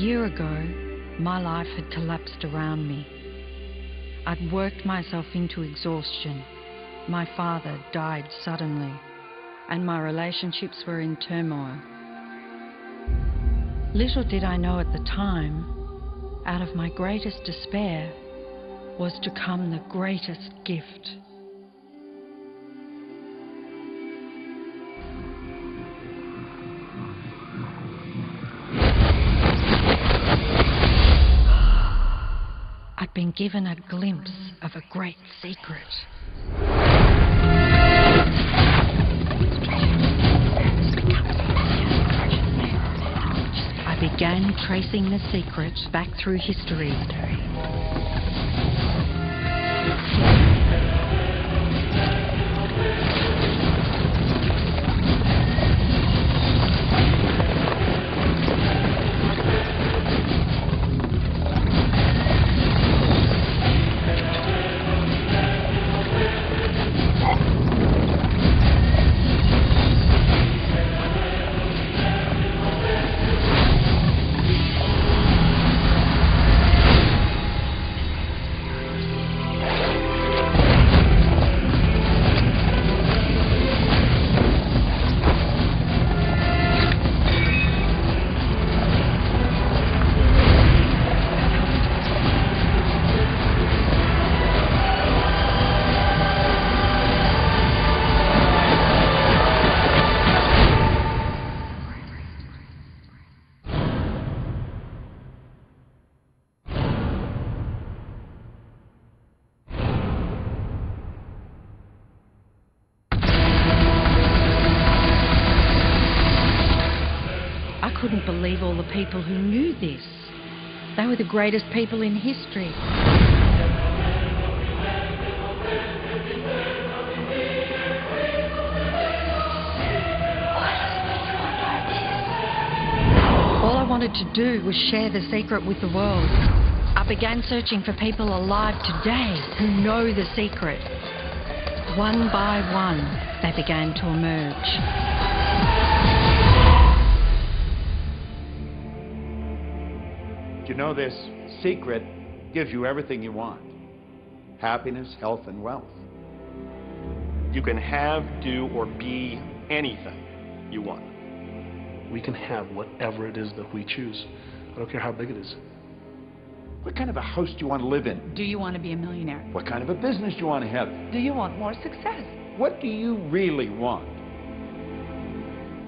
year ago, my life had collapsed around me. I'd worked myself into exhaustion. My father died suddenly, and my relationships were in turmoil. Little did I know at the time, out of my greatest despair was to come the greatest gift. I'd been given a glimpse of a great secret. I began tracing the secret back through history. I couldn't believe all the people who knew this. They were the greatest people in history. All I wanted to do was share the secret with the world. I began searching for people alive today who know the secret. One by one, they began to emerge. You know, this secret gives you everything you want. Happiness, health, and wealth. You can have, do, or be anything you want. We can have whatever it is that we choose. I don't care how big it is. What kind of a house do you want to live in? Do you want to be a millionaire? What kind of a business do you want to have? Do you want more success? What do you really want?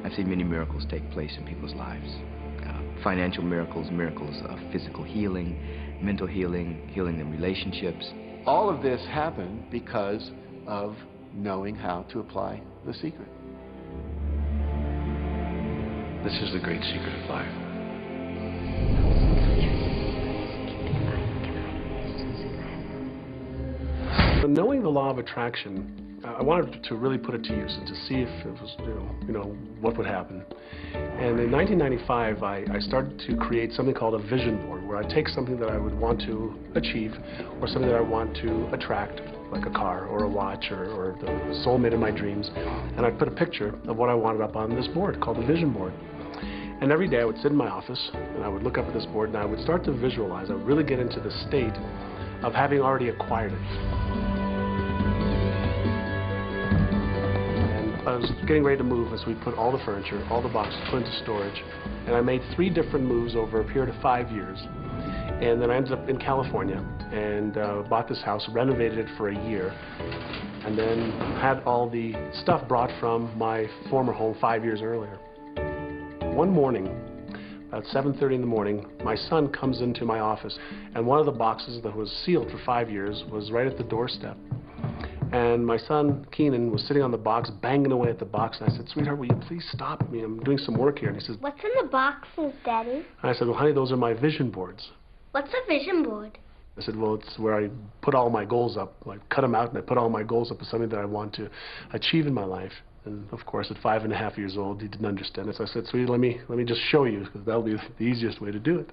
I've seen many miracles take place in people's lives. Financial miracles, miracles of physical healing, mental healing, healing in relationships. All of this happened because of knowing how to apply the secret. This is the great secret of life. Knowing the law of attraction, I wanted to really put it to use and to see if it was, what would happen. And in 1995, I started to create something called a vision board, where I take something that I would want to achieve, or something that I want to attract, like a car or a watch or the soulmate of my dreams, and I'd put a picture of what I wanted up on this board called the vision board. And every day I would sit in my office and I would look up at this board and I would start to visualize. I would really get into the state of having already acquired it. I was getting ready to move as we put all the furniture, all the boxes put into storage, and I made 3 different moves over a period of 5 years. And then I ended up in California and bought this house, renovated it for a year, and then had all the stuff brought from my former home 5 years earlier. One morning, about 7:30 in the morning, my son comes into my office, and one of the boxes that was sealed for 5 years was right at the doorstep. And my son, Keenan, was sitting on the box, banging away at the box. And I said, "Sweetheart, will you please stop me? I'm doing some work here." And he says, "What's in the boxes, Daddy?" And I said, "Well, honey, those are my vision boards." "What's a vision board?" I said, "Well, it's where I put all my goals up. I cut them out and I put all my goals up as something that I want to achieve in my life." And of course, at 5.5 years old, he didn't understand it. So I said, "Sweetie, let me just show you, because that'll be the easiest way to do it."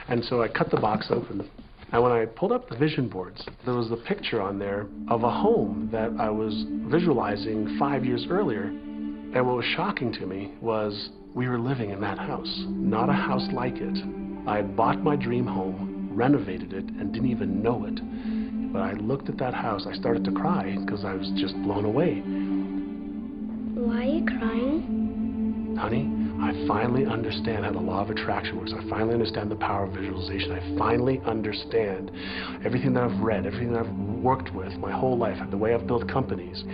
And so I cut the box open. And when I pulled up the vision boards, there was a picture on there of a home that I was visualizing 5 years earlier. And what was shocking to me was we were living in that house. Not a house like it, I had bought my dream home, renovated it, and didn't even know it. But I looked at that house, I started to cry because I was just blown away. Why are you crying? Honey, I finally understand how the law of attraction works. I finally understand the power of visualization. I finally understand everything that I've read, everything that I've worked with my whole life, the way I've built companies.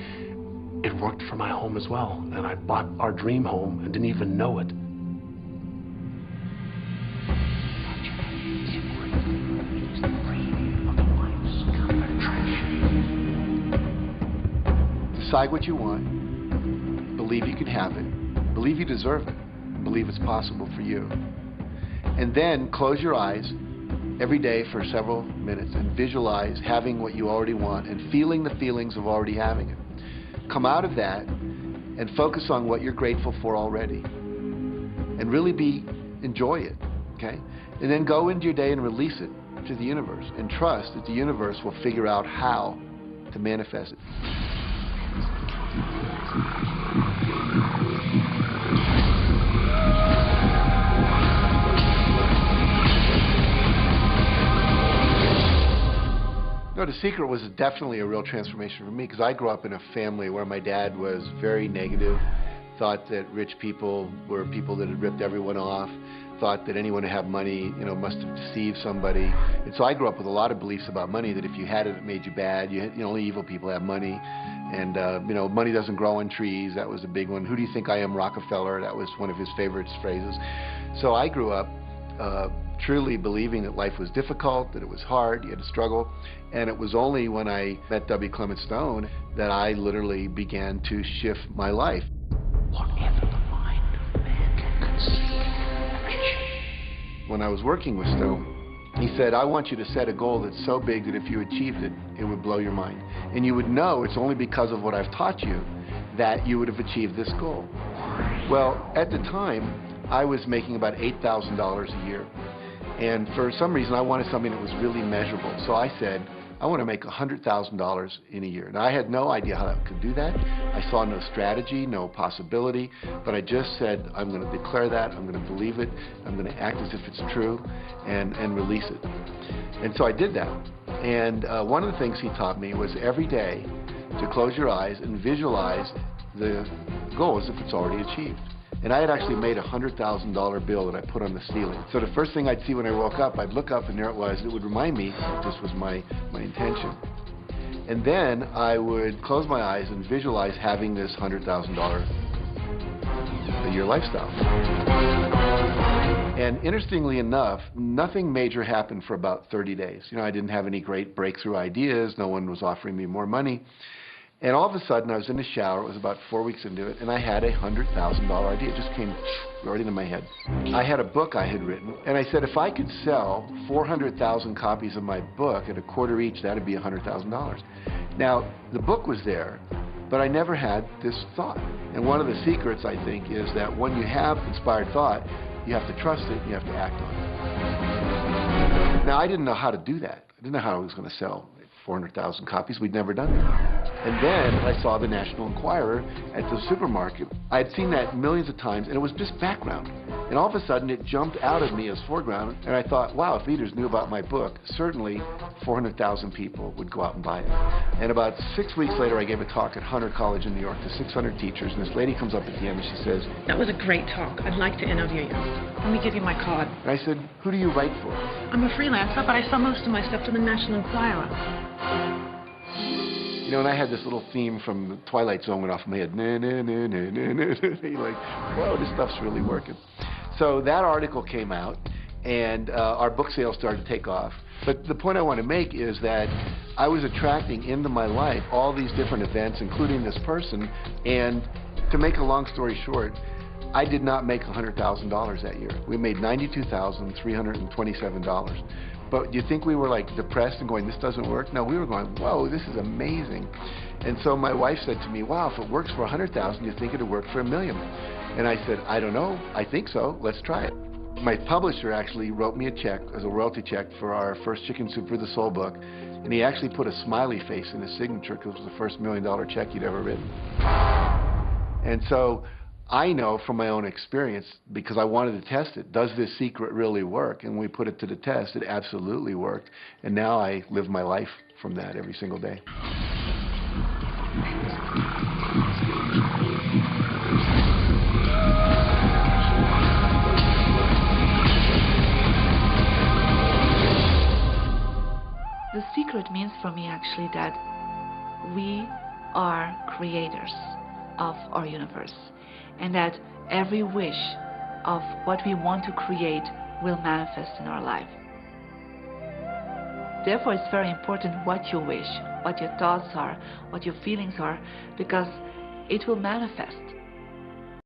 It worked for my home as well. And I bought our dream home and didn't even know it. Decide what you want. Believe you can have it. Believe you deserve it. Believe it's possible for you. And then close your eyes every day for several minutes and visualize having what you already want and feeling the feelings of already having it. Come out of that and focus on what you're grateful for already. And really enjoy it, okay? And then go into your day and release it to the universe and trust that the universe will figure out how to manifest it. No, The Secret was definitely a real transformation for me because I grew up in a family where my dad was very negative, thought that rich people were people that had ripped everyone off, thought that anyone who had money, must have deceived somebody. And so I grew up with a lot of beliefs about money, that if you had it, it made you bad. Only evil people have money. And, money doesn't grow on trees. That was a big one. Who do you think I am, Rockefeller? That was one of his favorite phrases. So I grew up truly believing that life was difficult, that it was hard, you had to struggle. And it was only when I met W. Clement Stone that I literally began to shift my life. Whatever the mind of man can conceive. When I was working with Stone, he said, I want you to set a goal that's so big that if you achieved it, it would blow your mind. And you would know it's only because of what I've taught you that you would have achieved this goal. Well, at the time, I was making about $8,000 a year. And for some reason, I wanted something that was really measurable. So I said, I want to make $100,000 in a year. Now, I had no idea how I could do that. I saw no strategy, no possibility, but I just said, I'm going to declare that, I'm going to believe it, I'm going to act as if it's true, and release it. And so I did that. And one of the things he taught me was every day to close your eyes and visualize the goal as if it's already achieved. And I had actually made a $100,000 bill that I put on the ceiling. So the first thing I'd see when I woke up, I'd look up and there it was. It would remind me that this was my intention. And then I would close my eyes and visualize having this $100,000 a year lifestyle. And interestingly enough, nothing major happened for about 30 days. I didn't have any great breakthrough ideas. No one was offering me more money. And all of a sudden, I was in the shower. It was about 4 weeks into it, and I had a $100,000 idea. It just came right into my head. I had a book I had written, and I said, if I could sell 400,000 copies of my book at $0.25 each, that would be $100,000. Now, the book was there, but I never had this thought. And one of the secrets, I think, is that when you have inspired thought, you have to trust it, and you have to act on it. Now, I didn't know how to do that. I didn't know how I was going to sell 400,000 copies. We'd never done that. And then I saw the National Enquirer at the supermarket. I had seen that millions of times, and it was just background. And all of a sudden, it jumped out of me as foreground, and I thought, wow, if readers knew about my book, certainly 400,000 people would go out and buy it. And about 6 weeks later, I gave a talk at Hunter College in New York to 600 teachers, and this lady comes up at the end and she says, that was a great talk. I'd like to interview you. Let me give you my card. And I said, who do you write for? I'm a freelancer, but I sell most of my stuff to the National Enquirer. And I had this little theme from the Twilight Zone went off in my head. You're like, whoa, this stuff's really working. So that article came out, and our book sales started to take off. But the point I want to make is that I was attracting into my life all these different events, including this person. And to make a long story short, I did not make $100,000 that year. We made $92,327. But do you think we were like depressed and going, this doesn't work? No, we were going, whoa, this is amazing. And so my wife said to me, wow, if it works for 100,000, you think it'll work for $1 million? And I said, I don't know. I think so. Let's try it. My publisher actually wrote me a check as a royalty check for our first Chicken Soup for the Soul book. And he actually put a smiley face in his signature because it was the first $1 million check he'd ever written. And so I know from my own experience, because I wanted to test it, does this secret really work? And we put it to the test. It absolutely worked. And now I live my life from that every single day. The secret means for me actually that we are creators of our universe, and that every wish of what we want to create will manifest in our life. Therefore, it's very important what you wish, what your thoughts are, what your feelings are, because it will manifest.